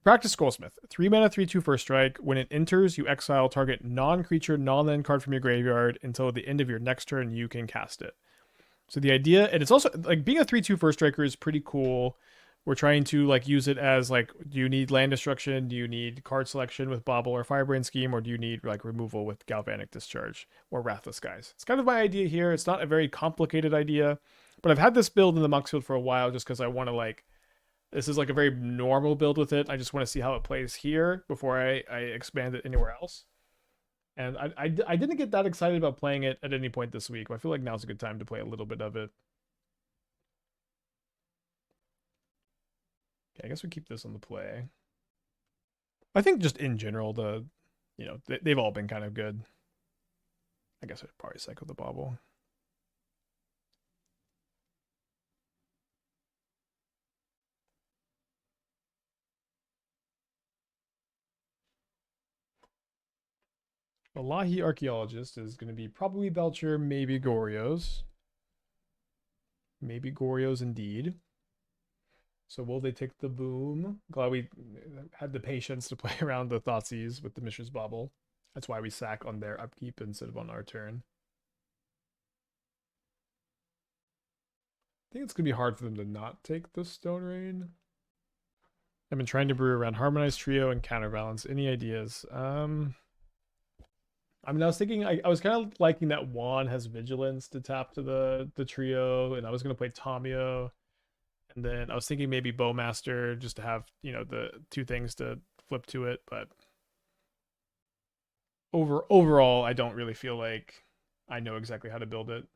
Practiced Scrollsmith. 3 mana, 3/2 first strike. When it enters, you exile target non-creature, non-land card from your graveyard until the end of your next turn. You can cast it. So the idea, and it's also like being a 3/2 first striker is pretty cool. We're trying to like use it as like, do you need land destruction? Do you need card selection with Bauble or Firebrain Scheme, or do you need like removal with Galvanic Discharge or Wrathless Skies? It's kind of my idea here. It's not a very complicated idea, but I've had this build in the Mox field for a while just because I want to like, this is like a very normal build with it. I just want to see how it plays here before I expand it anywhere else. And I didn't get that excited about playing it at any point this week, but I feel like now's a good time to play a little bit of it. Okay, I guess we keep this on the play. I think just in general, they've all been kind of good. I guess I'd probably cycle the Bauble. Wallahi Archaeologist is going to be probably Belcher, maybe Goryo's. Maybe Goryo's indeed. So will they take the boom? Glad we had the patience to play around the Thoughtseize with the Mishra's Bauble. That's why we sack on their upkeep instead of on our turn. I think it's going to be hard for them to not take the Stone Rain. I've been trying to brew around Harmonized Trio and Counterbalance. Any ideas? I mean, I was thinking, I was kind of liking that Juan has Vigilance to tap to the trio, and I was going to play Tamio. And then I was thinking maybe Bowmaster just to have, the two things to flip to it. But overall, I don't really feel like I know exactly how to build it.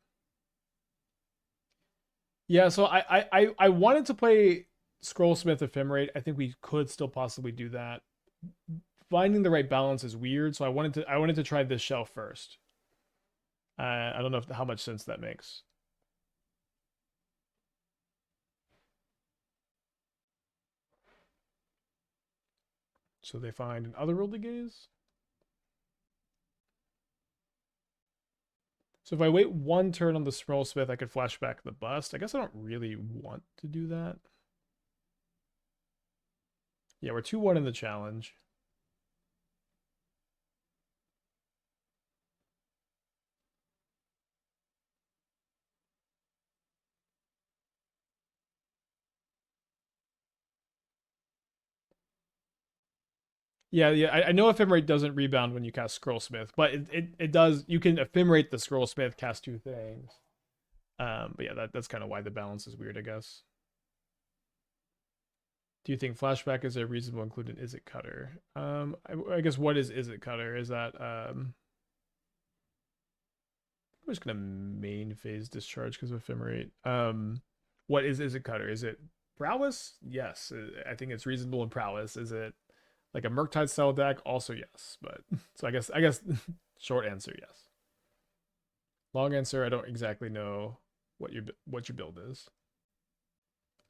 Yeah, so I wanted to play Scrollsmith Ephemerate. I think we could still possibly do that. Finding the right balance is weird, so I wanted to try this shelf first. I don't know how much sense that makes. So they find an Otherworldly Gaze. So if I wait one turn on the Scrollsmith, I could flash back the Bust. I guess I don't really want to do that. Yeah, we're 2-1 in the challenge. Yeah, I know Ephemerate doesn't rebound when you cast Scrollsmith, but it does. You can Ephemerate the Scrollsmith, cast two things. But yeah, that's kind of why the balance is weird, I guess. Do you think flashback is a reasonable include in Is It Cutter? I guess what is It Cutter? Is that I'm just gonna main phase discharge because of Ephemerate. What is It Cutter? Is it prowess? Yes, I think it's reasonable in prowess. Is it like a Murktide style deck? Also yes, but so I guess short answer yes. Long answer, I don't exactly know what your build is.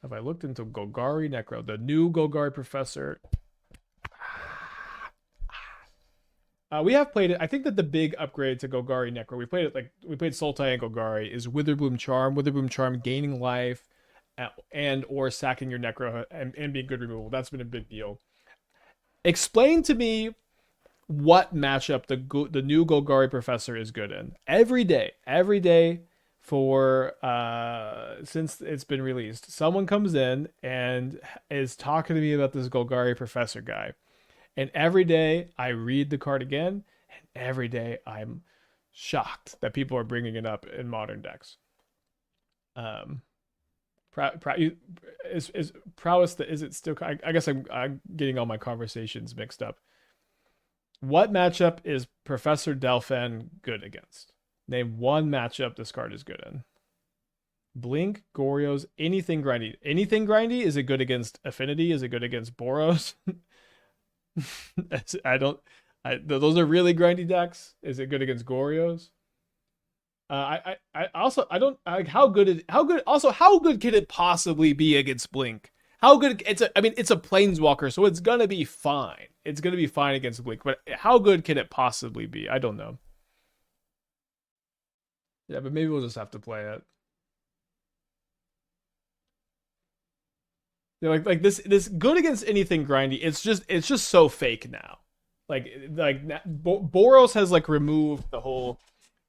Have I looked into Golgari Necro, the new Golgari Professor? We have played it. I think that the big upgrade to Golgari Necro, we played Sultai and Golgari, is Witherbloom Charm. Witherbloom Charm gaining life and or sacking your Necro and being good removal. That's been a big deal. Explain to me what matchup the new Golgari Professor is good in. Every day for since it's been released, someone comes in and is talking to me about this Golgari Professor guy. And every day I read the card again, and every day I'm shocked that people are bringing it up in modern decks. Is prowess is it still? I guess I'm getting all my conversations mixed up. What matchup is Professor Delphin good against? Name one matchup this card is good in. Blink, Goryo's, anything grindy. Anything grindy? Is it good against Affinity? Is it good against Boros? Those are really grindy decks. Is it good against Goryo's? I don't like how good can it possibly be against Blink? How good it's a planeswalker, so it's gonna be fine. It's gonna be fine against Blink, but how good can it possibly be? I don't know. Yeah, but maybe we'll just have to play it. Like this good against anything grindy. It's just so fake now. Boros has like removed the whole.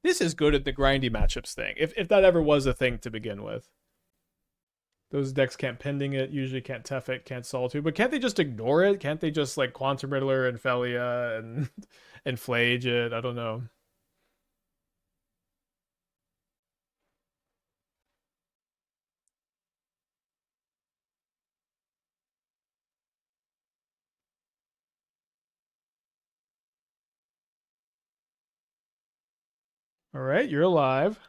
This is good at the grindy matchups thing. If that ever was a thing to begin with. Those decks can't pending it, usually can't Tef it, can't Solitude, but can't they just ignore it? Can't they just like Quantum Riddler and Felia and and Phlage it? I don't know. All right, you're alive.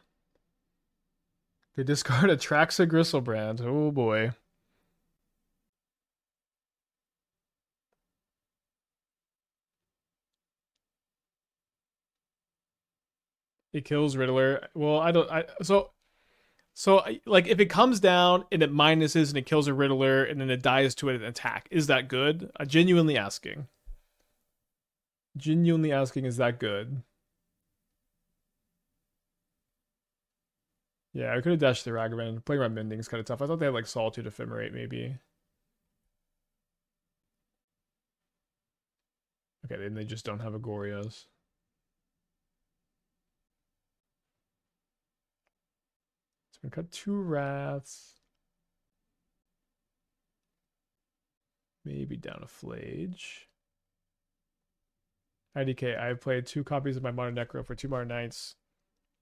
They discard a Traxa Gristlebrand. Oh boy. It kills Riddler. Well, I don't. Like if it comes down and it minuses and it kills a Riddler and then it dies to an attack, is that good? I'm genuinely asking. Genuinely asking, is that good? Yeah, I could have dashed the Ragavan. Playing around Mending is kind of tough. I thought they had like Solitude Ephemerate maybe. Okay, then they just don't have Agorios. So we cut 2 Wraths. Maybe down a Phlage. IDK, I played 2 copies of my Modern Necro for 2 Modern Knights.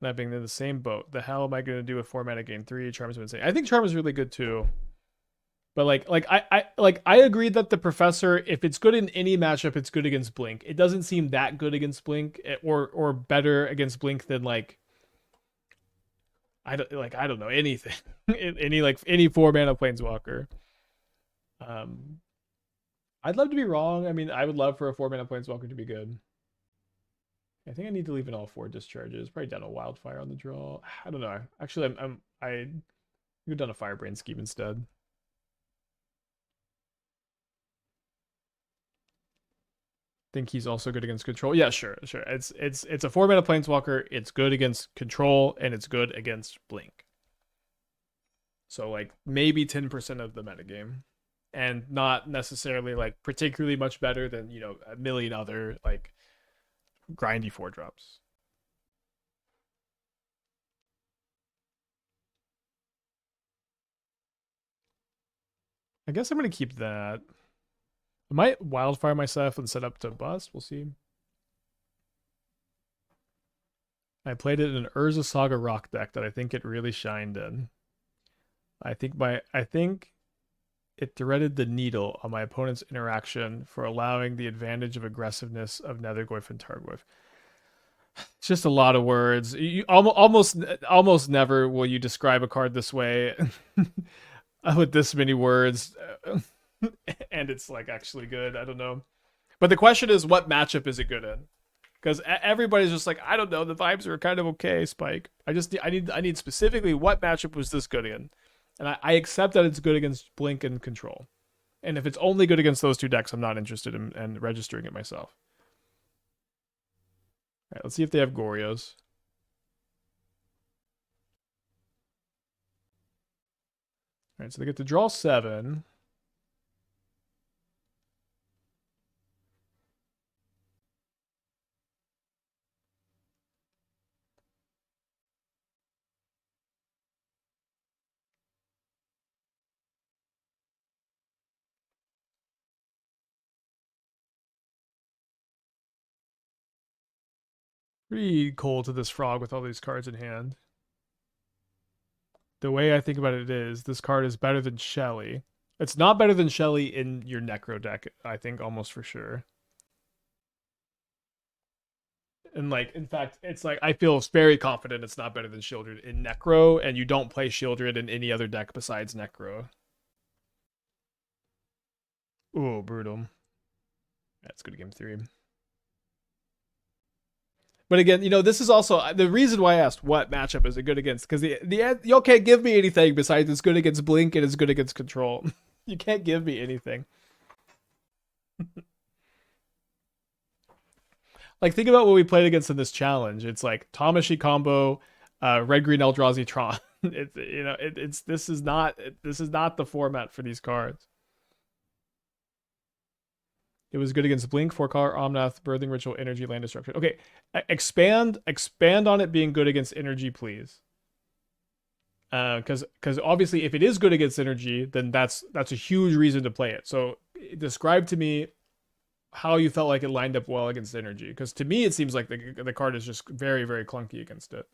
And I've been in the same boat. The hell am I going to do with 4 mana gain 3? Charm is insane. I think Charm is really good too. But I agree that the Professor, if it's good in any matchup, it's good against Blink. It doesn't seem that good against Blink, or better against Blink than like I don't know anything. any 4 mana Planeswalker. I'd love to be wrong. I mean, I would love for a 4 mana Planeswalker to be good. I think I need to leave in all 4 discharges. Probably down a Wildfire on the draw. I don't know. Actually, I could have done a Firebrain scheme instead. Think he's also good against control. Yeah, sure. It's a 4 mana Planeswalker. It's good against control and it's good against Blink. So like maybe 10% of the metagame, and not necessarily like particularly much better than a million other like grindy 4-drops. I guess I'm gonna keep that. I might Wildfire myself and set up to bust. We'll see. I played it in an Urza Saga rock deck that I think it really shined in. I think it threaded the needle on my opponent's interaction for allowing the advantage of aggressiveness of Nethergoyf and Targoyf. It's just a lot of words. You almost never will you describe a card this way with this many words, and it's like actually good. I don't know, but the question is, what matchup is it good in? Because everybody's just like, I don't know. The vibes are kind of okay, Spike. I need specifically what matchup was this good in, and I accept that it's good against Blink and Control, and if it's only good against those 2 decks, I'm not interested in registering it myself. All right, let's see if they have Gorios. All right, so they get to draw 7. Pretty cold to this frog with all these cards in hand. The way I think about it is, this card is better than Shelly. It's not better than Shelly in your Necro deck, I think almost for sure. And like, in fact, it's like I feel very confident it's not better than Shieldred in Necro, and you don't play Shieldred in any other deck besides Necro. Ooh, brutal. That's good game 3. But again, this is also the reason why I asked what matchup is it good against, because you can't give me anything besides it's good against Blink and it's good against Control. You can't give me anything. Like, think about what we played against in this challenge. It's like Tamashi combo, Red Green Eldrazi Tron. This is not the format for these cards. It was good against Blink, 4-color, Omnath, Birthing Ritual, Energy, Land Destruction. Okay, expand on it being good against energy, please. Because obviously, if it is good against energy, then that's a huge reason to play it. So describe to me how you felt like it lined up well against energy. Because to me, it seems like the card is just very, very clunky against it.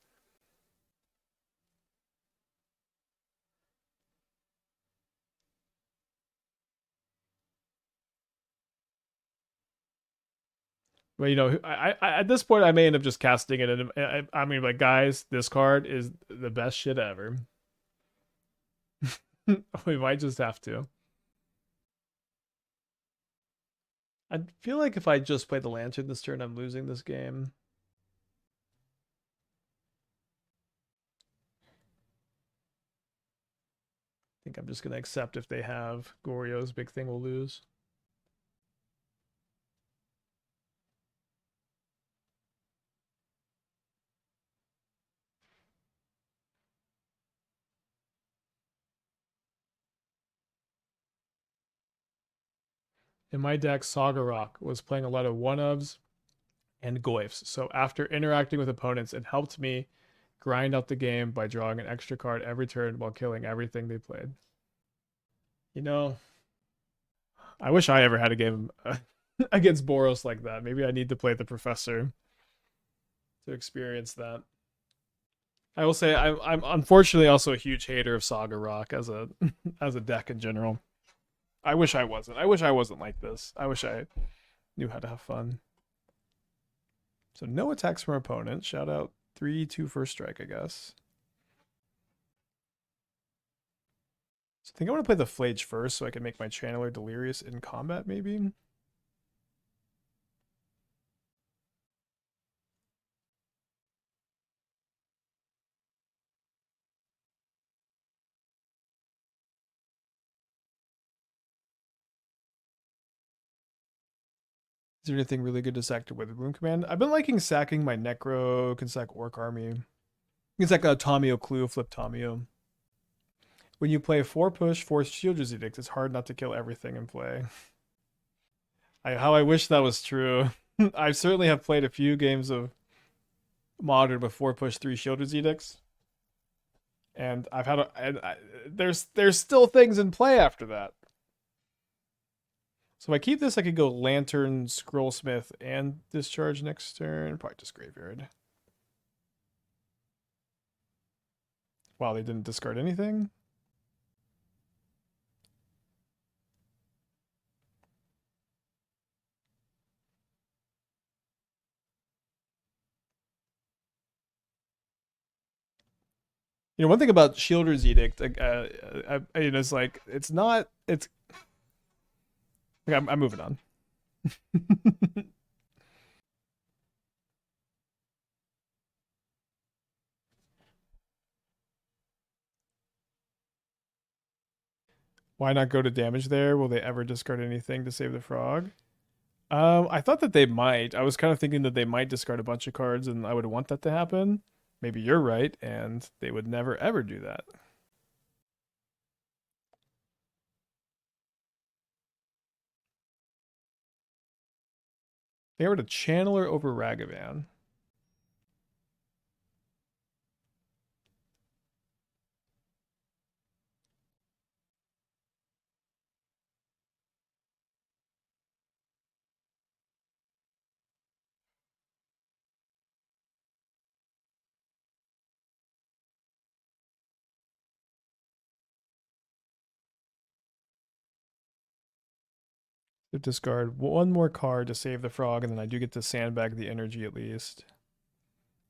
But you know, at this point, I may end up just casting it. And I mean, like, guys, this card is the best shit ever. We might just have to. I feel like if I just play the Lantern this turn, I'm losing this game. I think I'm just going to accept if they have Goryo's big thing we'll lose. In my deck, Saga Rock was playing a lot of one-ofs and Goyfs. So after interacting with opponents, it helped me grind out the game by drawing an extra card every turn while killing everything they played. You know, I wish I ever had a game against Boros like that. Maybe I need to play the Professor to experience that. I will say I'm unfortunately also a huge hater of Saga Rock as a as a deck in general. I wish I wasn't. I wish I wasn't like this. I wish I knew how to have fun. So no attacks from opponent. Shout out 3/2 first strike, I guess. So I think I want to play the Phlage first so I can make my Channeler delirious in combat, maybe. Is there anything really good to sack to Wither Bloom Command? I've been liking sacking my Necro, can sack Orc Army. You can sack a Tomio Clue, flip Tomio. When you play 4 push, 4 Shielders Edict, it's hard not to kill everything in play. How I wish that was true. I certainly have played a few games of Modern with 4 push, 3 Shielders Edicts. And I've had there's still things in play after that. So if I keep this, I could go Lantern, Scrollsmith, and Discharge next turn. Probably just Graveyard. Wow, they didn't discard anything? You know, one thing about Shielder's Edict, it's like, it's not, it's... Okay, I'm moving on. Why not go to damage there? Will they ever discard anything to save the frog? I thought that they might. I was kind of thinking that they might discard a bunch of cards and I would want that to happen. Maybe you're right, and they would never ever do that. They were to Channeler over Ragavan. To discard one more card to save the frog, and then I do get to sandbag the energy at least.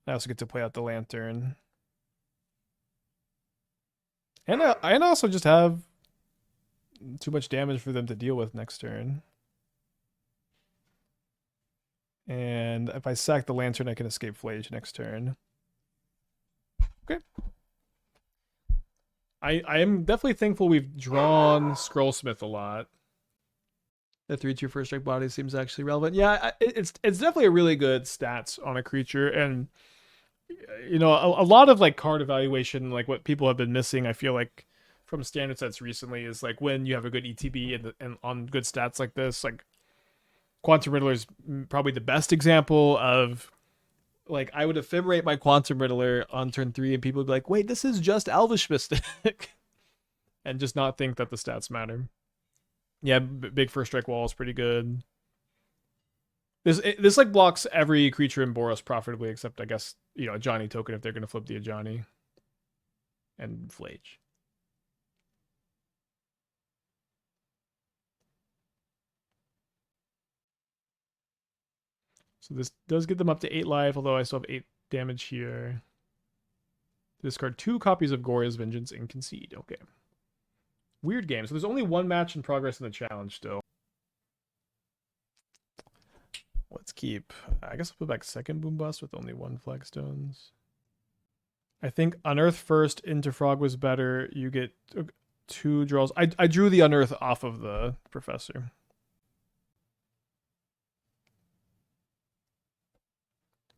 I also get to play out the Lantern. And I also just have too much damage for them to deal with next turn. And if I sack the Lantern, I can escape Phlage next turn. Okay. I am definitely thankful we've drawn Scrollsmith a lot. The 3/2 first strike body seems actually relevant. Yeah, it's definitely a really good stats on a creature, and you know, a lot of like card evaluation, like what people have been missing, I feel like from standard sets recently, is like when you have a good ETB and on good stats like this, like Quantum Riddler is probably the best example of, like, I would ephemerate my Quantum Riddler on turn 3 and people would be like, wait, this is just Elvish Mystic. And just not think that the stats matter. Yeah, big first strike wall is pretty good. This like blocks every creature in Boros profitably, except I guess, you know, a Ajani token if they're going to flip the Ajani. And Phlage. So this does get them up to 8 life, although I still have 8 damage here. Discard 2 copies of Goria's Vengeance and concede. Okay. Weird game. So there's only 1 match in progress in the challenge still. Let's keep... I guess I'll put back second Boom Bust with only 1 Flagstones. I think Unearth first into Frog was better. You get 2 draws. I drew the Unearth off of the Professor.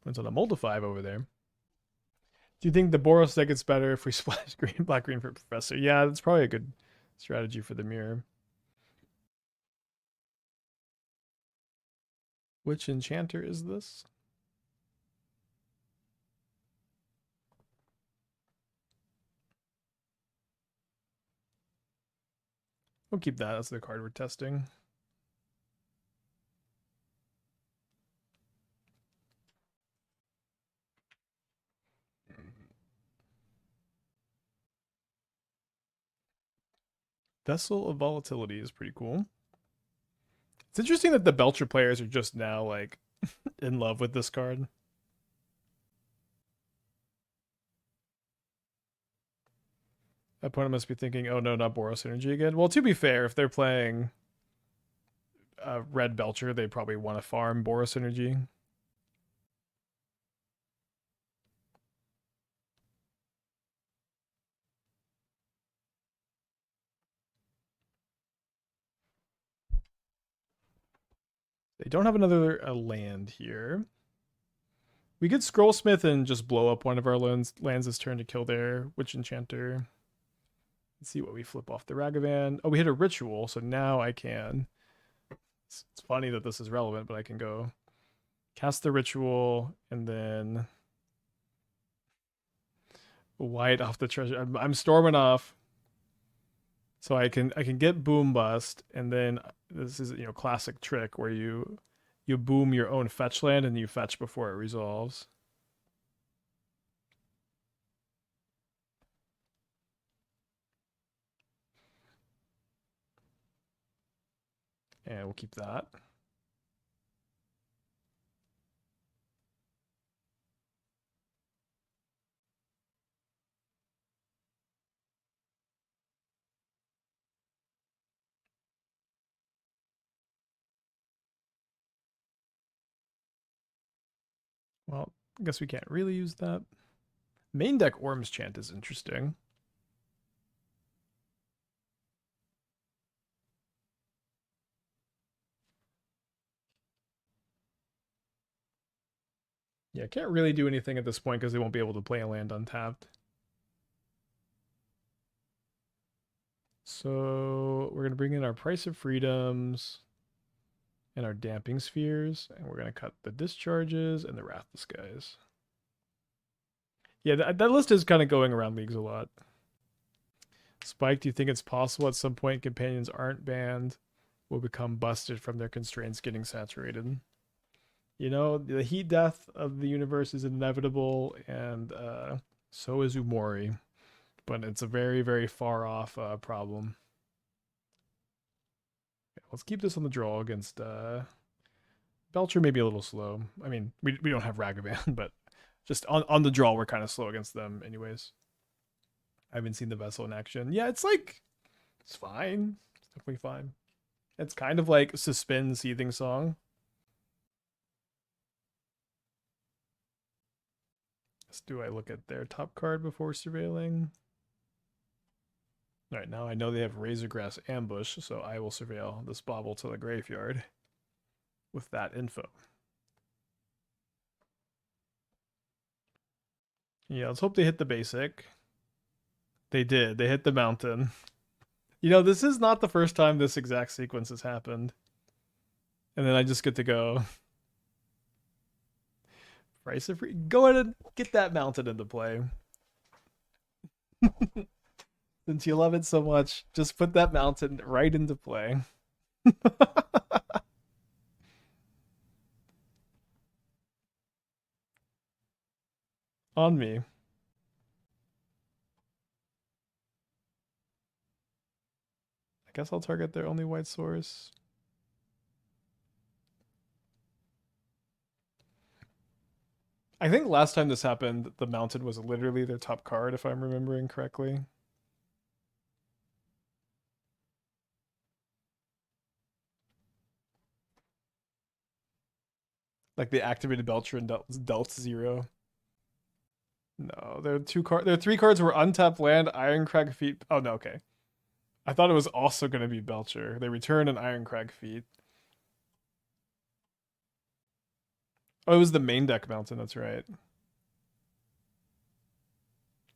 It's on a Moldify over there. Do you think the Boros deck gets better if we splash green, black, green for Professor? Yeah, that's probably a good strategy for the mirror. Which enchanter is this? We'll keep that. That's the card we're testing. Vessel of Volatility is pretty cool. It's interesting that the Belcher players are just now, like, in love with this card. That opponent must be thinking, oh no, not Boros Energy again. Well, to be fair, if they're playing Red Belcher, they probably want to farm Boros Energy. They don't have another land here. We could Scrollsmith and just blow up one of our lands this turn to kill their Witch Enchanter. Let's see what we flip off the Ragavan. Oh, we hit a Ritual, so now I can... It's funny that this is relevant, but I can go cast the Ritual and then white off the treasure. I'm storming off. So I can get Boom Bust, and then this is, you know, classic trick where you boom your own fetch land and you fetch before it resolves. And we'll keep that. Well, I guess we can't really use that. Main deck Orm's Chant is interesting. Yeah, can't really do anything at this point because they won't be able to play a land untapped. So we're going to bring in our Price of Freedoms and our Damping Spheres, and we're going to cut the Discharges and the Wrath Disguise. Yeah, that list is kind of going around leagues a lot. Spike, do you think it's possible at some point companions aren't banned will become busted from their constraints getting saturated? You know, the heat death of the universe is inevitable, and so is Umori. But it's a very, very far off problem. Okay, let's keep this on the draw against Belcher, maybe a little slow. I mean, we don't have Ragavan, but just on the draw, we're kind of slow against them anyways. I haven't seen the Vessel in action. Yeah, it's like, it's fine. It's definitely fine. It's kind of like Suspend Seething Song. Do I look at their top card before surveilling? All right, now I know they have Razorgrass Ambush, so I will surveil this Bauble to the graveyard with that info. Yeah, let's hope they hit the basic. They did. They hit the mountain. You know, this is not the first time this exact sequence has happened. And then I just get to go price of free. Go ahead and get that mounted into play. Since you love it so much, just put that mountain right into play. On me. I guess I'll target their only white source. I think last time this happened, the mounted was literally their top card, if I'm remembering correctly. Like the activated Belcher and dealt 0. No, their 3 cards were Untapped Land, Ironcrag Feet. Oh no, okay. I thought it was also going to be Belcher. They return an Ironcrag Feet. Oh, it was the main deck mountain, that's right.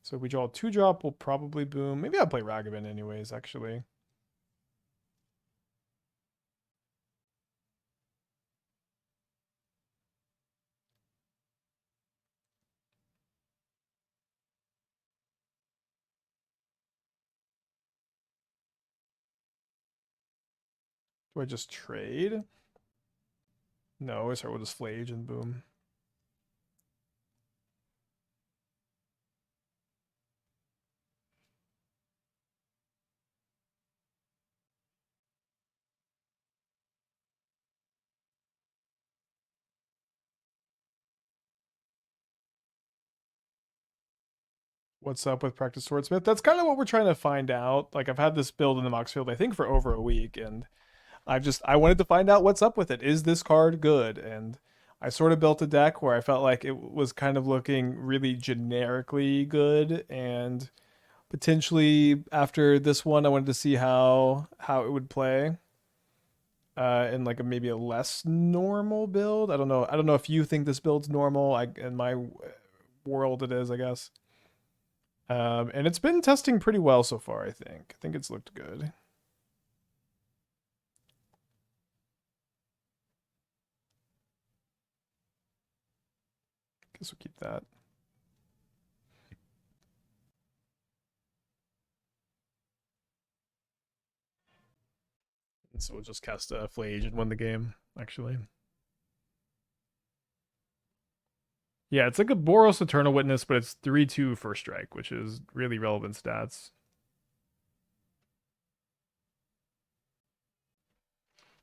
So if we draw a 2-drop, we'll probably boom. Maybe I'll play Ragavan anyways, actually. Do I just trade? No, I start with this Phlage and boom. What's up with Practiced Swordsmith? That's kind of what we're trying to find out. Like, I've had this build in the Mox Field, I think, for over a week, and I wanted to find out what's up with it. Is this card good? And I sort of built a deck where I felt like it was kind of looking really generically good, and potentially after this one, I wanted to see how it would play in like maybe a less normal build. I don't know. I don't know if you think this build's normal. In my world, it is, I guess. And it's been testing pretty well so far. I think it's looked good. Guess we'll keep that. And so we'll just cast a Phlage and win the game, actually. Yeah, it's like a Boros Eternal Witness, but it's 3/2 first strike, which is really relevant stats.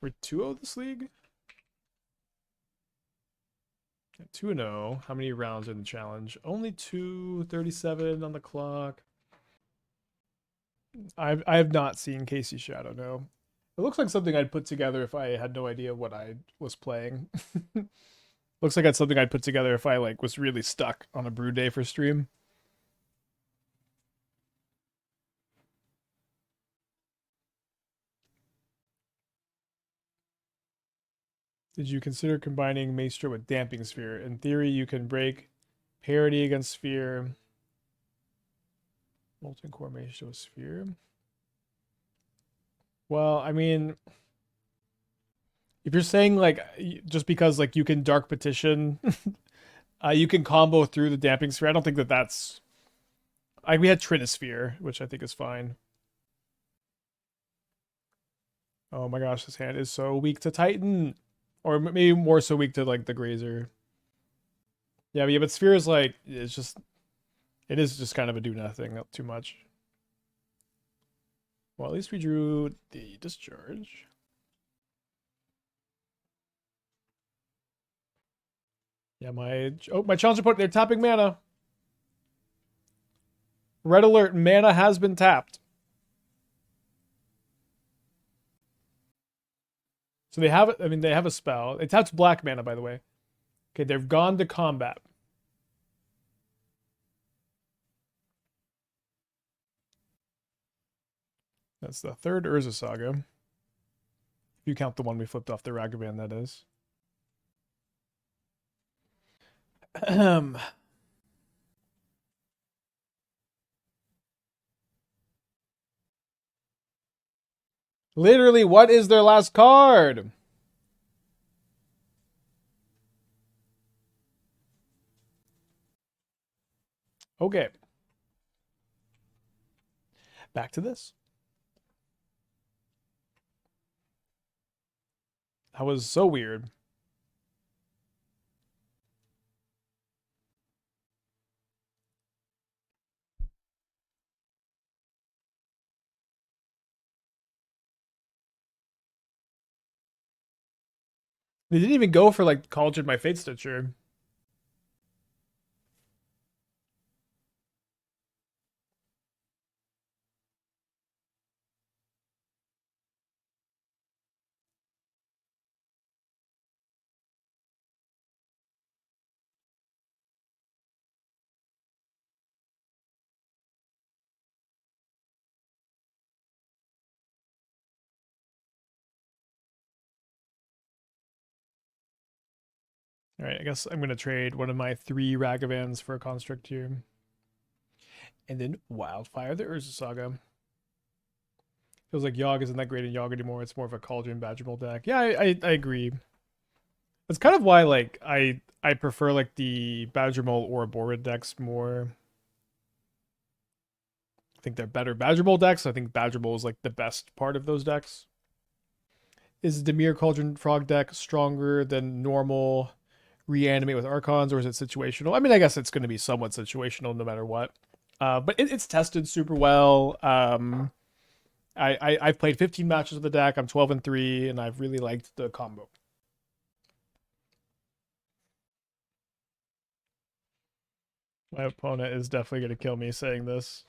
We're 2-0 this league? 2-0. How many rounds are in the challenge? Only 2:37 on the clock. I have not seen Casey Shadow, no. It looks like something I'd put together if I had no idea what I was playing. Looks like it's something I'd put together if I like was really stuck on a brew day for stream. Did you consider combining Maestro with Damping Sphere? In theory, you can break parity against Sphere. Molten Core Maestro Sphere. Well, I mean, if you're saying like just because like you can Dark Petition, you can combo through the Damping Sphere. I don't think that's. We had Trinisphere, which I think is fine. Oh my gosh, this hand is so weak to Titan, or maybe more so weak to like the Grazer. Yeah, but Sphere is like it is just kind of a do nothing, not too much. Well, at least we drew the Discharge. Yeah, my challenge opponent, they're tapping mana. Red alert, mana has been tapped. So they have, they have a spell. It taps black mana, by the way. Okay, they've gone to combat. That's the third Urza Saga. If you count the one we flipped off the Ragavan, that is. Literally, what is their last card? Okay. Back to this. That was so weird. They didn't even go for like College in my Fate Stitcher. All right, I guess I'm gonna trade one of my 3 Ragavans for a construct here. And then Wildfire, the Urza Saga. Feels like Yogg isn't that great in Yogg anymore. It's more of a Cauldron Badgermole deck. Yeah, I agree. That's kind of why like I prefer like the Badgermole or Borid decks more. I think they're better Badgermole decks. I think Badgermole is like the best part of those decks. Is Dimir Cauldron Frog deck stronger than normal Reanimate with Archons, or is it situational? I mean, I guess it's going to be somewhat situational no matter what. But it's tested super well. I've played 15 matches with the deck. I'm 12-3, and I've really liked the combo. My opponent is definitely going to kill me saying this.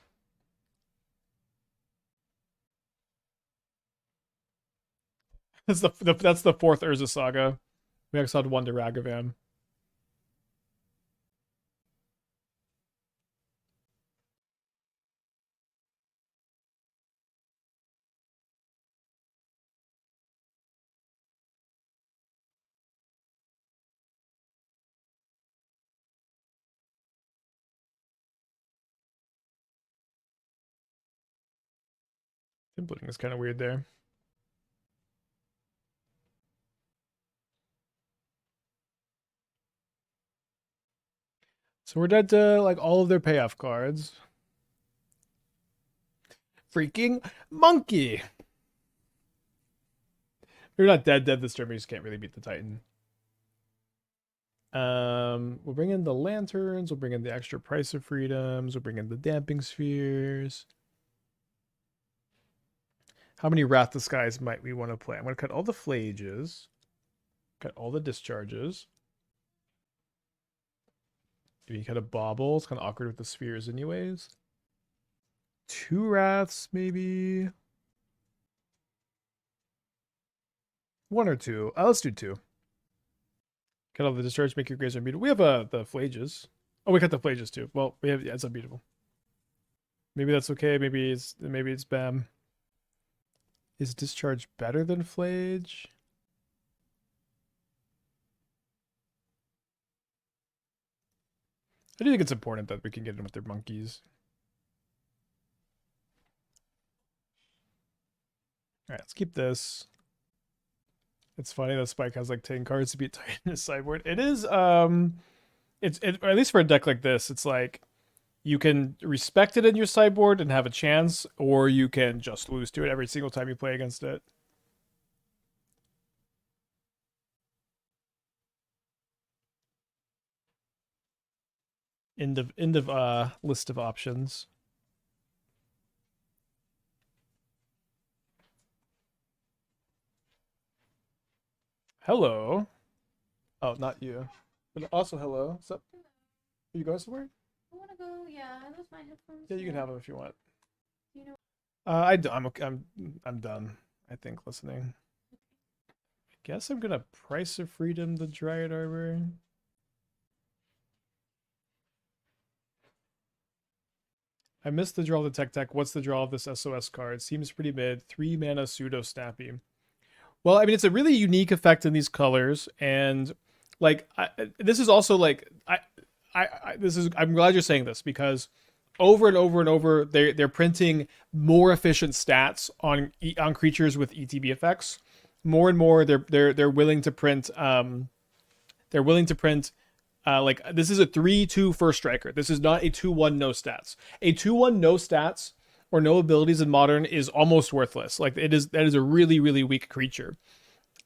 That's the 4th Urza Saga. We exiled 1 to Ragavan. Templating is kind of weird there. So we're dead to like all of their payoff cards. Freaking monkey. We're not dead this turn. We just can't really beat the Titan. We'll bring in the lanterns. We'll bring in the extra price of freedoms. We'll bring in the damping spheres. How many Wrath the Skies might we want to play? I'm going to cut all the Phlages. Cut all the discharges. Maybe cut a Bauble. It's kind of awkward with the spheres anyways. 2 Wraths, maybe. 1 or 2. Let's do 2. Cut all the discharge, make your graves unbeatable. We have the Phlages. Oh, we cut the Phlages too. Well, we have, yeah, it's unbeatable. Maybe that's okay. Maybe it's BAM. Is discharge better than Phlage? I do think it's important that we can get in with their monkeys. Alright, let's keep this. It's funny that Spike has like 10 cards to beat Titan in his sideboard. It is, at least for a deck like this, it's like you can respect it in your sideboard and have a chance, or you can just lose to it every single time you play against it. End of list of options. Hello. Oh, not you. But also hello. What's up? Are you going somewhere? I want to go. Yeah, I left my headphones. Yeah, you can have them if you want. You know. I'm done. I think listening. I guess I'm gonna Price of Freedom the Dryad Arbor. I missed the draw of the Tech. What's the draw of this SOS card? Seems pretty mid. 3 mana pseudo snappy. Well, I mean, it's a really unique effect in these colors, and like this is also like I'm glad you're saying this, because over and over and over they're printing more efficient stats on creatures with ETB effects. More and more they're willing to print Like this is a 3/2 first striker. This is not a 2/1 no stats. A 2/1 no stats or no abilities in modern is almost worthless. Like it is, that is a really, really weak creature.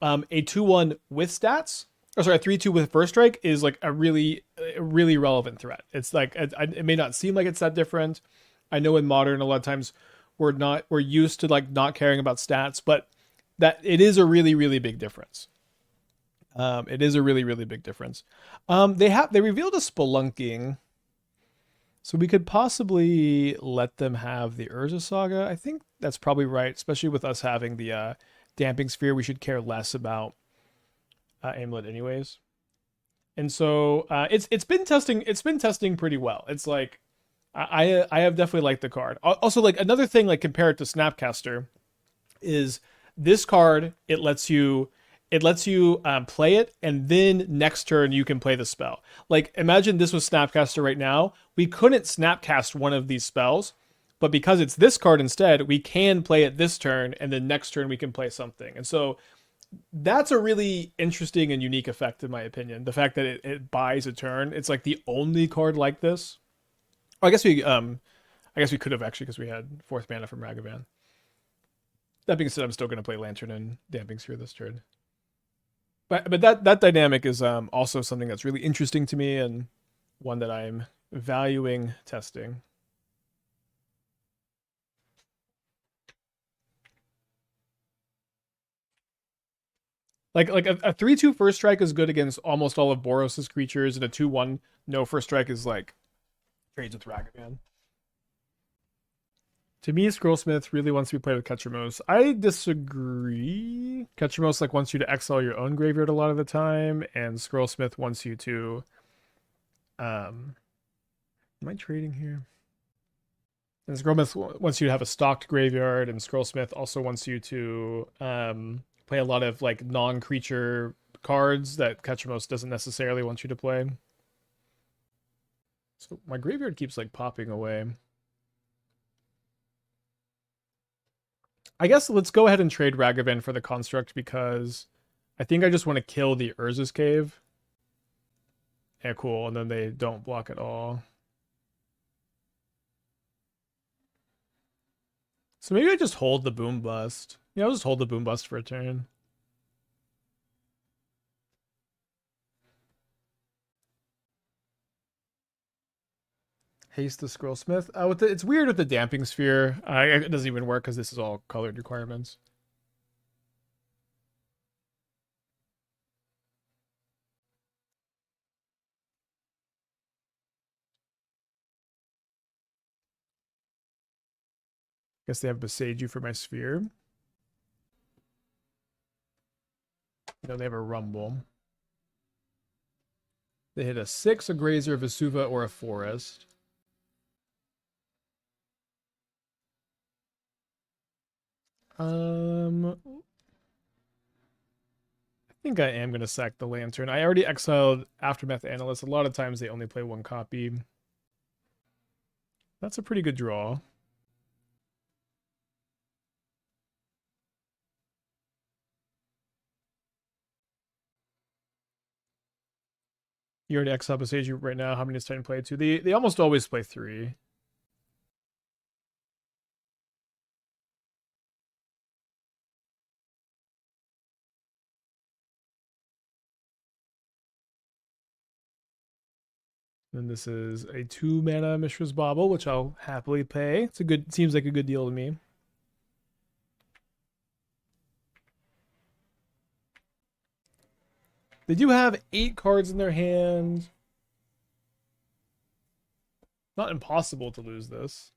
A 2/1 with stats, or sorry, a 3/2 with first strike is like a really, really relevant threat. It's like it may not seem like it's that different. I know in modern a lot of times we're used to like not caring about stats, but that it is a really, really big difference. It is a really, really big difference. They revealed a spelunking, so we could possibly let them have the Urza Saga. I think that's probably right, especially with us having the Damping Sphere. We should care less about Amulet anyways. And so it's been testing. It's been testing pretty well. It's like I have definitely liked the card. Also, like another thing, like compared to Snapcaster, is this card. It lets you play it, and then next turn you can play the spell. Like imagine this was Snapcaster right now. We couldn't Snapcast one of these spells, but because it's this card instead, we can play it this turn, and then next turn we can play something. And so that's a really interesting and unique effect, in my opinion. The fact that it buys a turn. It's like the only card like this. Oh, I guess we could have actually because we had fourth mana from Ragavan. That being said, I'm still going to play Lantern and Damping Sphere this turn. But that dynamic is also something that's really interesting to me and one that I'm valuing testing. Like a 3/2 first strike is good against almost all of Boros's creatures, and a 2/1 no first strike is like trades with Ragavan. To me, Scrollsmith really wants to be played with Ketchermos. I disagree. Ketchermos like wants you to exile your own graveyard a lot of the time, and Scrollsmith wants you to. Am I trading here? And Scrollsmith wants you to have a stocked graveyard, and Scrollsmith also wants you to play a lot of like non-creature cards that Ketchermos doesn't necessarily want you to play. So my graveyard keeps like popping away. I guess let's go ahead and trade Ragavan for the construct because I think I just want to kill the Urza's Cave. Yeah, cool. And then they don't block at all. So maybe I just hold the Boom Bust. Yeah, I'll just hold the Boom Bust for a turn. Haste the Scrollsmith. It's weird with the Damping Sphere. It doesn't even work because this is all colored requirements. Guess they have Besage You for my Sphere. No, they have a Rumble. They hit a 6, a Grazer, a Vesuva, or a Forest. I think I am going to sack the Lantern. I already exiled Aftermath Analyst. A lot of times they only play one copy. That's a pretty good draw. You already exile Besage You right now. How many does Titan play? 2? They almost always play 3. And this is a 2 mana Mishra's Bauble, which I'll happily pay. Seems like a good deal to me. They do have 8 cards in their hand. Not impossible to lose this.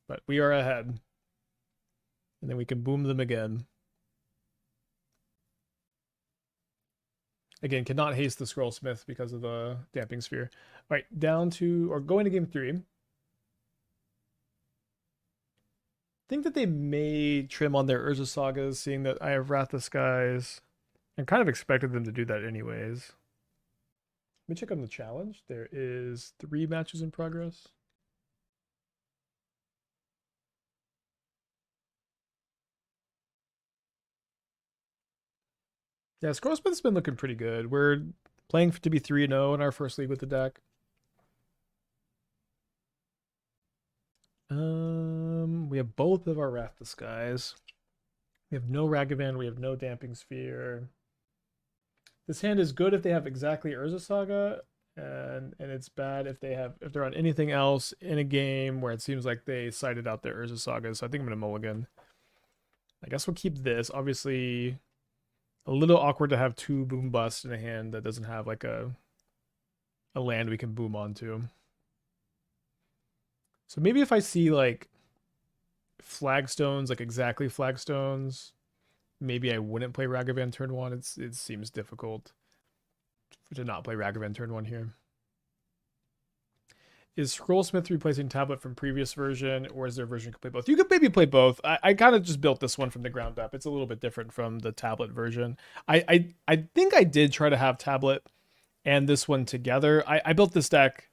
But we are ahead. And then we can boom them again. Again, cannot haste the Scrollsmith because of the Damping Sphere. All right, going to game 3. Think that they may trim on their Urza Sagas, seeing that I have Wrath the Skies. I kind of expected them to do that anyways. Let me check on the challenge. There is 3 matches in progress. Yeah, Scrollsmith's been looking pretty good. We're Playing to be 3-0 in our first league with the deck. We have both of our Wrath Disguise. We have no Ragavan. We have no Damping Sphere. This hand is good if they have exactly Urza Saga, and it's bad if they're on anything else in a game where it seems like they cited out their Urza Saga. So I think I'm gonna mulligan. I guess we'll keep this. Obviously, a little awkward to have 2 Boom Busts in a hand that doesn't have like a land we can boom onto. So maybe if I see like Flagstones, like exactly Flagstones, maybe I wouldn't play Ragavan turn 1. It seems difficult to not play Ragavan turn 1 here. Is Scrollsmith replacing Tablet from previous version, or is there a version you can play both? You could maybe play both. I kind of just built this one from the ground up. It's a little bit different from the Tablet version. I think I did try to have Tablet and this one together. I built this deck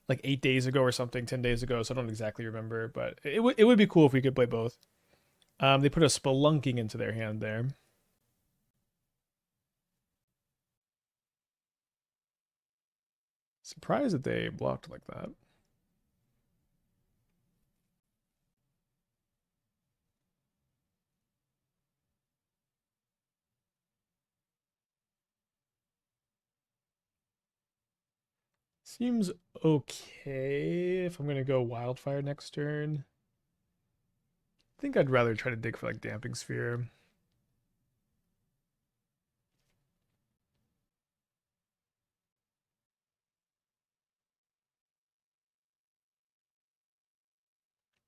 like 8 days ago or something, 10 days ago, so I don't exactly remember, but it would be cool if we could play both. They put a Spelunking into their hand there. Surprised that they blocked like that. Seems okay if I'm going to go Wildfire next turn. I think I'd rather try to dig for like Damping Sphere.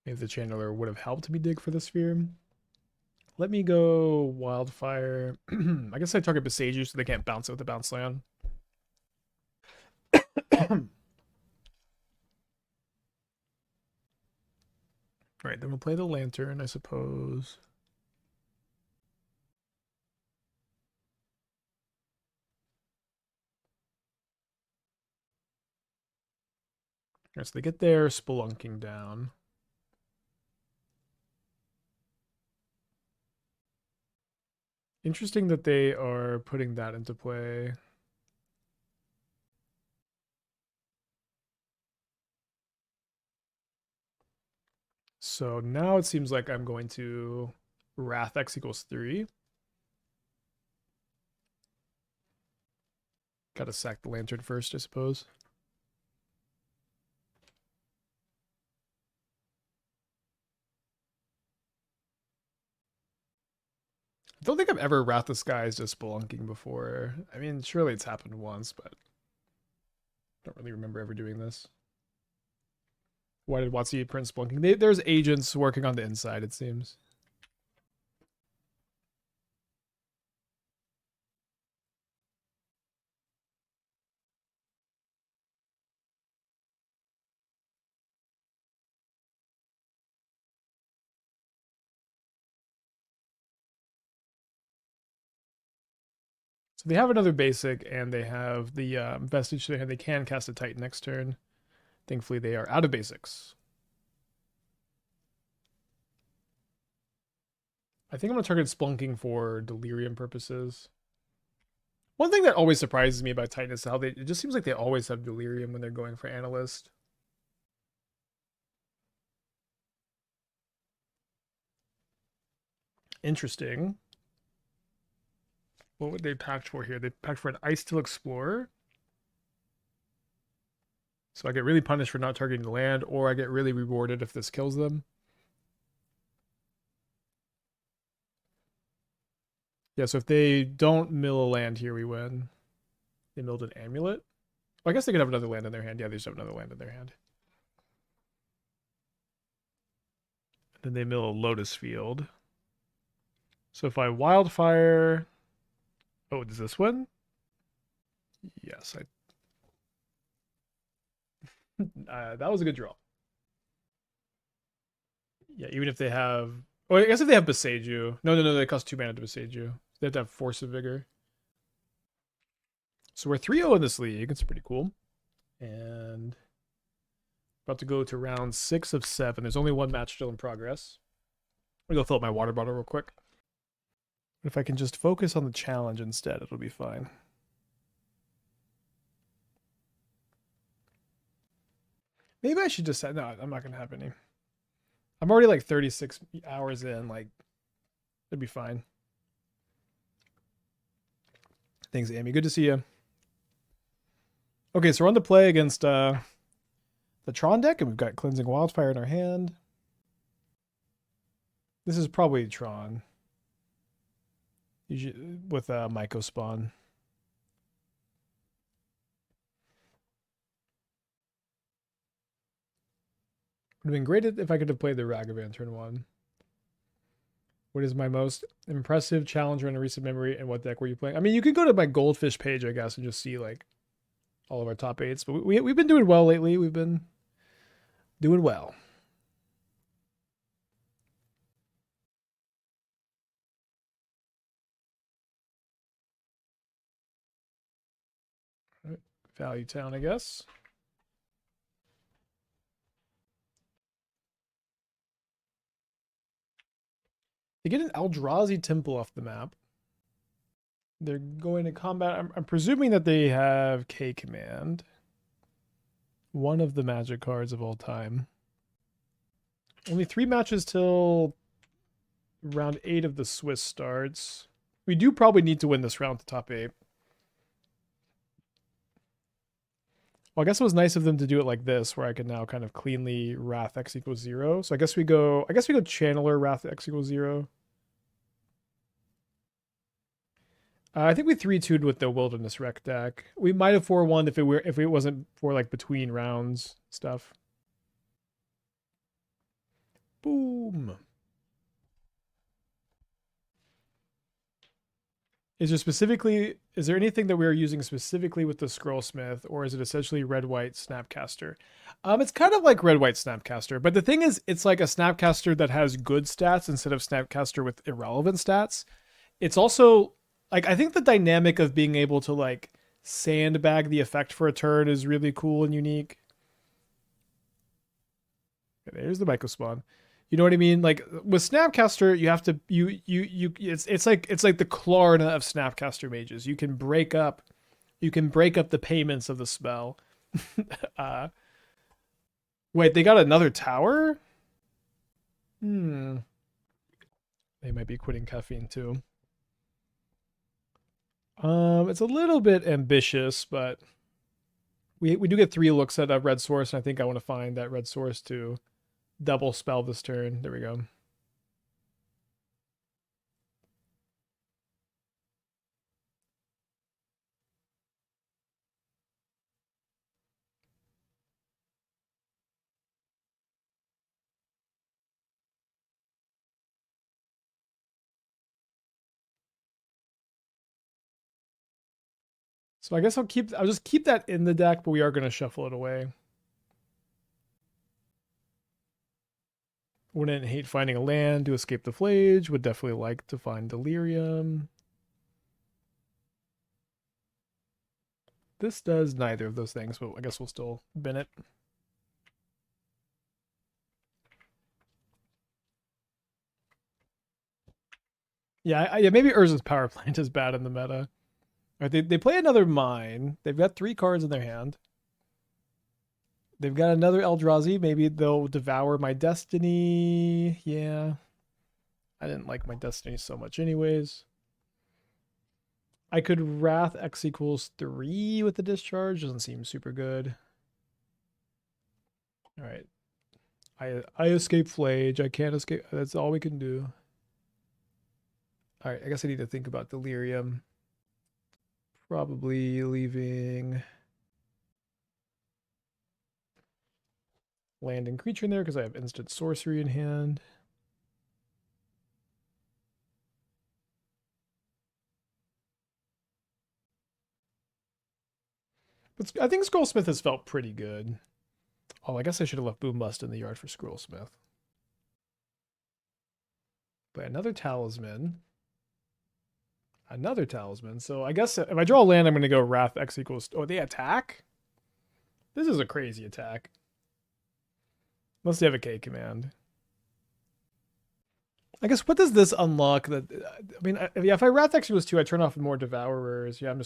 Maybe the Channeler would have helped me dig for the Sphere. Let me go Wildfire. I guess I target Besage so they can't bounce it with the bounce land. Right, then we'll play the Lantern, I suppose. Alright, so they get their Spelunking down. Interesting that they are putting that into play. So now it seems like I'm going to Wrath X equals 3. Gotta sack the Lantern first, I suppose. I don't think I've ever Wrath Disguised as Spelunking before. I mean, surely it's happened once, but I don't really remember ever doing this. Why did WotC print Spelunking? There's agents working on the inside, it seems. So they have another basic, and they have the Vestige there. They can cast a Titan next turn. Thankfully, they are out of basics. I think I'm going to target Spelunking for Delirium purposes. One thing that always surprises me about Titan is how it just seems like they always have Delirium when they're going for Analyst. Interesting. What would they pact for here? They pact for an Icetill Explorer. So I get really punished for not targeting the land, or I get really rewarded if this kills them. Yeah, so if they don't mill a land here, we win. They milled an Amulet. Well, I guess they could have another land in their hand. Yeah, they just have another land in their hand. And then they mill a Lotus Field. So if I Wildfire... Oh, does this win? Yes, that was a good draw. Yeah, even if they have... Oh, I guess if they have Beseiju. No, they cost 2 mana to Beseiju. They have to have Force of Vigor. So we're 3-0 in this league. It's pretty cool. And about to go to round 6 of 7. There's only one match still in progress. I'm going to go fill up my water bottle real quick. If I can just focus on the challenge instead, it'll be fine. Maybe I should just say, no, I'm not going to have any. I'm already like 36 hours in. Like, it'd be fine. Thanks, Amy. Good to see you. Okay, so we're on the play against the Tron deck, and we've got Cleansing Wildfire in our hand. This is probably Tron. Usually with Myco Spawn. Would have been great if I could have played the Ragavan turn 1. What is my most impressive challenger in a recent memory, and what deck were you playing? I mean, you could go to my Goldfish page, I guess, and just see like all of our top 8s. But we've been doing well lately. We've been doing well. All right. Value Town, I guess. They get an Eldrazi Temple off the map. They're going to combat. I'm presuming that they have K Command. One of the Magic cards of all time. Only 3 matches till round 8 of the Swiss starts. We do probably need to win this round to top 8. Well, I guess it was nice of them to do it like this, where I can now kind of cleanly Wrath X equals 0. So I guess we go Channeler Wrath X equals 0. I think we 3-2'd with the Wilderness Wreck deck. We might have 4-1'd if it wasn't for like between rounds stuff. Boom. Is there anything that we are using specifically with the Scrollsmith, or is it essentially red-white Snapcaster? It's kind of like red-white Snapcaster, but the thing is, it's like a Snapcaster that has good stats instead of Snapcaster with irrelevant stats. It's also like, I think the dynamic of being able to like sandbag the effect for a turn is really cool and unique. Okay, there's the Myco Spawn. You know what I mean? Like with Snapcaster, you have to it's like the Klarna of Snapcaster mages. You can break up the payments of the spell. Wait, they got another tower? They might be quitting caffeine too. It's a little bit ambitious, but we do get 3 looks at a red source, and I think I want to find that red source to double spell this turn. There we go. So I guess I'll just keep that in the deck, but we are going to shuffle it away. Wouldn't hate finding a land to escape the Phlage. Would definitely like to find Delirium. This does neither of those things, but I guess we'll still bin it. Yeah, maybe Urza's Power Plant is bad in the meta. All right, they play another Mine. They've got 3 cards in their hand. They've got another Eldrazi. Maybe they'll devour my Destiny. Yeah. I didn't like my Destiny so much anyways. I could Wrath X equals 3 with the Discharge. Doesn't seem super good. All right. I escape Phlage. I can't escape. That's all we can do. All right. I guess I need to think about Delirium. Probably leaving land and creature in there because I have instant sorcery in hand. But I think Scrollsmith has felt pretty good. Oh, I guess I should have left Boom Bust in the yard for Scrollsmith. But another talisman. Another talisman. So I guess if I draw a land, I'm going to go Wrath X equals... Oh, they attack? This is a crazy attack. Unless they have a K command. I guess what does this unlock? That I mean, yeah, if I Wrath X equals 2, I turn off more Devourers. Yeah, I'm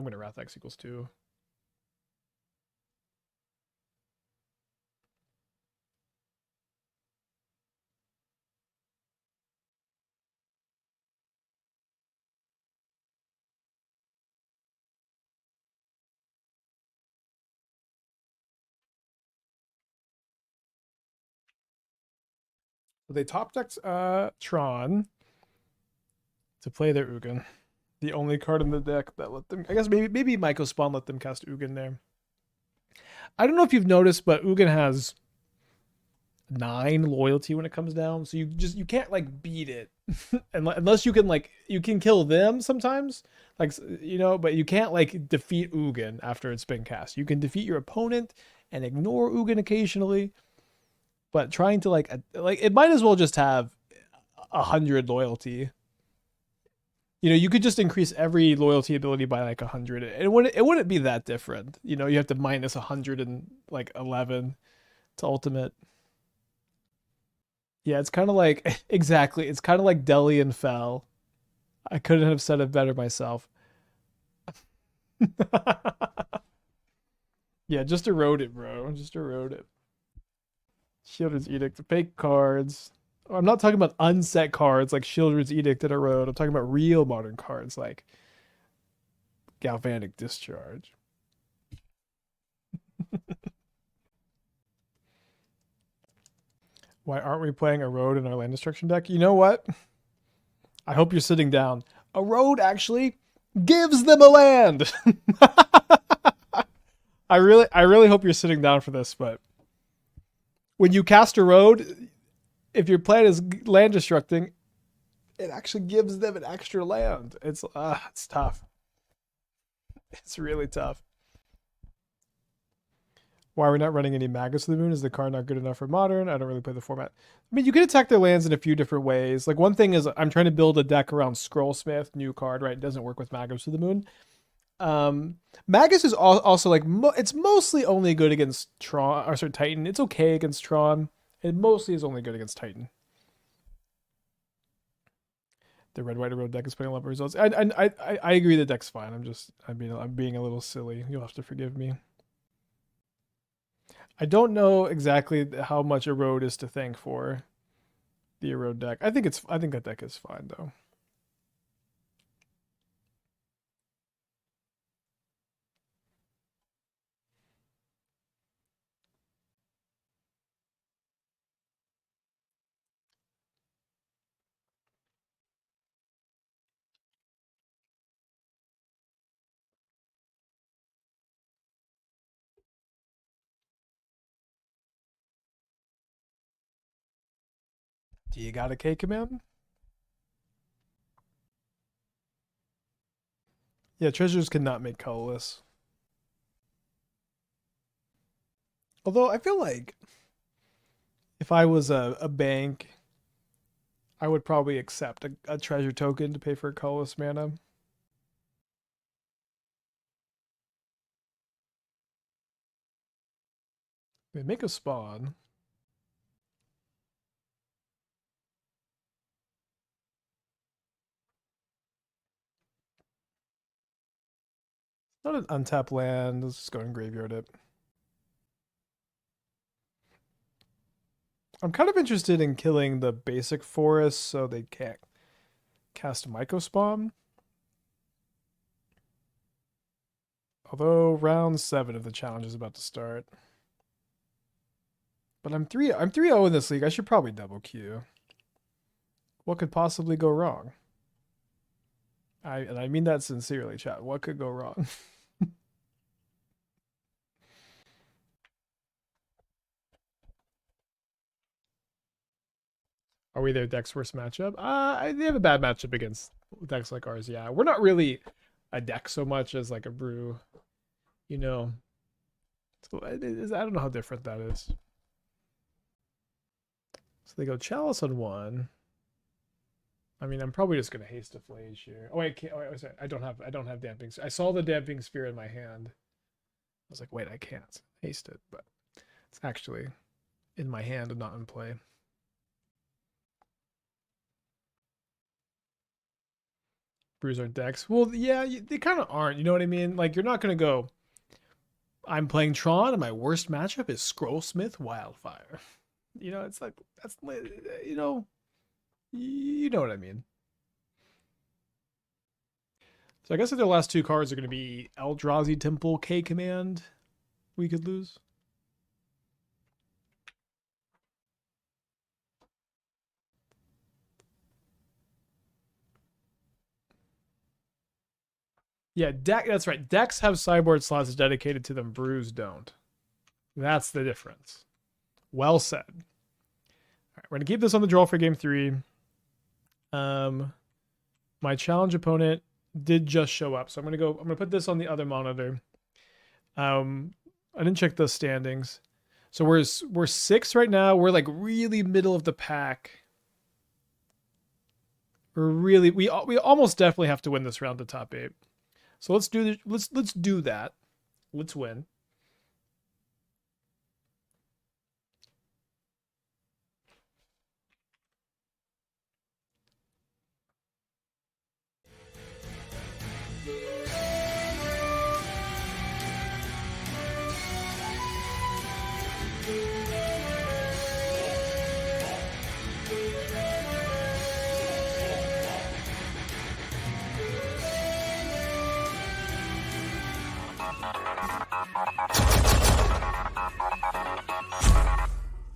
gonna Wrath X equals 2. So they top decked Tron to play their Ugin. The only card in the deck that let them, I guess maybe Myco Spawn let them cast Ugin there. I don't know if you've noticed, but Ugin has 9 loyalty when it comes down, so you can't like beat it unless you can kill them sometimes, like, you know, but you can't like defeat Ugin after it's been cast. You can defeat your opponent and ignore Ugin occasionally, but trying to like it might as well just have 100 loyalty. You know, you could just increase every loyalty ability by like 100. It wouldn't be that different. You know, you have to minus 111 to ultimate. Yeah, it's kind of like exactly. It's kind of like Delian Fell. I couldn't have said it better myself. Yeah, just erode it, bro. Just erode it. Shieldred's Edict to pay cards. Oh, I'm not talking about unset cards like Shieldred's Edict and Erode. I'm talking about real modern cards like Galvanic Discharge. Why aren't we playing Erode in our land destruction deck? You know what? I hope you're sitting down. Erode actually gives them a land. I really hope you're sitting down for this, but when you cast Erode, if your plan is land destructing, it actually gives them an extra land. It's tough. It's really tough. Why are we not running any Magus to the Moon? Is the card not good enough for Modern? I don't really play the format. I mean, you can attack their lands in a few different ways. Like, one thing is I'm trying to build a deck around Scrollsmith, new card, right? It doesn't work with Magus to the Moon. Magus is also like, it's mostly only good against Titan. It's okay against Tron. It mostly is only good against Titan. The red white road deck is putting a lot of results. I agree the deck's fine. I'm being a little silly. You'll have to forgive me. I don't know exactly how much Erode is to thank for the Erode deck. I think that deck is fine though. Do you got a K command? Yeah, treasures cannot make colorless. Although I feel like if I was a bank, I would probably accept a treasure token to pay for colorless mana. They make a spawn. It's not an untapped land. Let's just go and graveyard it. I'm kind of interested in killing the basic forest so they can't cast Myco Spawn. Although round 7 of the challenge is about to start. But I'm 3-0 in this league. I should probably double queue. What could possibly go wrong? I mean that sincerely, chat. What could go wrong? Are we their deck's worst matchup? They have a bad matchup against decks like ours. Yeah, we're not really a deck so much as like a brew. You know, so I don't know how different that is. So they go Chalice on 1. I mean, I'm probably just gonna haste a Phlage here. Oh wait, sorry. I don't have Damping. I saw the Damping Spear in my hand. I was like, wait, I can't haste it, but it's actually in my hand and not in play. Brews aren't decks. Well, yeah, they kind of aren't. You know what I mean? Like, you're not gonna go, I'm playing Tron and my worst matchup is Scrollsmith Wildfire. You know, it's like, that's, you know what I mean. So I guess if the last 2 cards are going to be Eldrazi Temple K command, we could lose. Yeah, deck. That's right. Decks have sideboard slots dedicated to them. Brews don't. That's the difference. Well said. All right, we're gonna keep this on the draw for game 3. My challenge opponent did just show up, so I'm gonna put this on the other monitor. I didn't check the standings, so we're 6 right now. We're like really middle of the pack. We almost definitely have to win this round to top 8. So let's do that. Let's win.